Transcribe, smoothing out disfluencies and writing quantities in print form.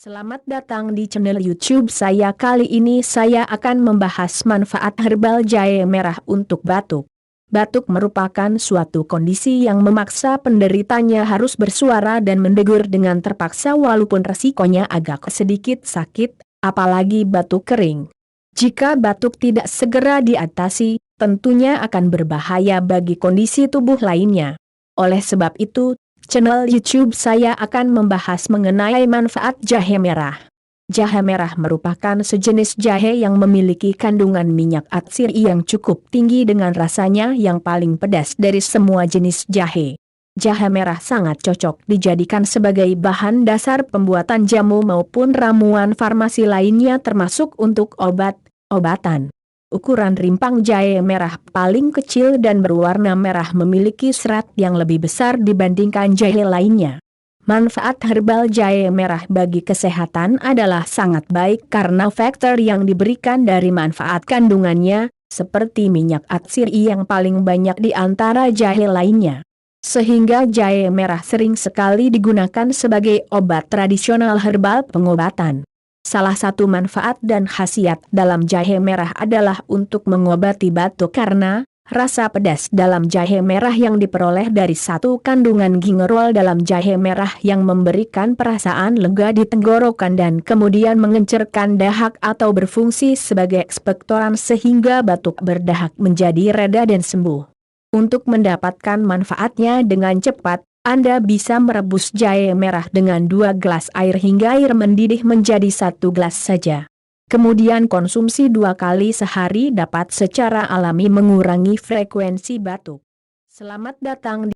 Selamat datang di channel YouTube saya. Kali ini saya akan membahas manfaat herbal jahe merah untuk batuk. Batuk merupakan suatu kondisi yang memaksa penderitanya harus bersuara dan mendegur dengan terpaksa walaupun resikonya agak sedikit sakit, apalagi batuk kering. Jika batuk tidak segera diatasi, tentunya akan berbahaya bagi kondisi tubuh lainnya. Oleh sebab itu, channel YouTube saya akan membahas mengenai manfaat jahe merah. Jahe merah merupakan sejenis jahe yang memiliki kandungan minyak atsiri yang cukup tinggi dengan rasanya yang paling pedas dari semua jenis jahe. Jahe merah sangat cocok dijadikan sebagai bahan dasar pembuatan jamu maupun ramuan farmasi lainnya termasuk untuk obat-obatan. Ukuran rimpang jahe merah paling kecil dan berwarna merah memiliki serat yang lebih besar dibandingkan jahe lainnya. Manfaat herbal jahe merah bagi kesehatan adalah sangat baik karena faktor yang diberikan dari manfaat kandungannya, seperti minyak atsiri yang paling banyak di antara jahe lainnya. Sehingga jahe merah sering sekali digunakan sebagai obat tradisional herbal pengobatan. Salah satu manfaat dan khasiat dalam jahe merah adalah untuk mengobati batuk karena rasa pedas dalam jahe merah yang diperoleh dari satu kandungan gingerol dalam jahe merah yang memberikan perasaan lega di tenggorokan dan kemudian mengencerkan dahak atau berfungsi sebagai ekspektoran sehingga batuk berdahak menjadi reda dan sembuh. Untuk mendapatkan manfaatnya dengan cepat, Anda bisa merebus jahe merah dengan 2 gelas air hingga air mendidih menjadi 1 gelas saja. Kemudian konsumsi 2 kali sehari dapat secara alami mengurangi frekuensi batuk. Selamat datang di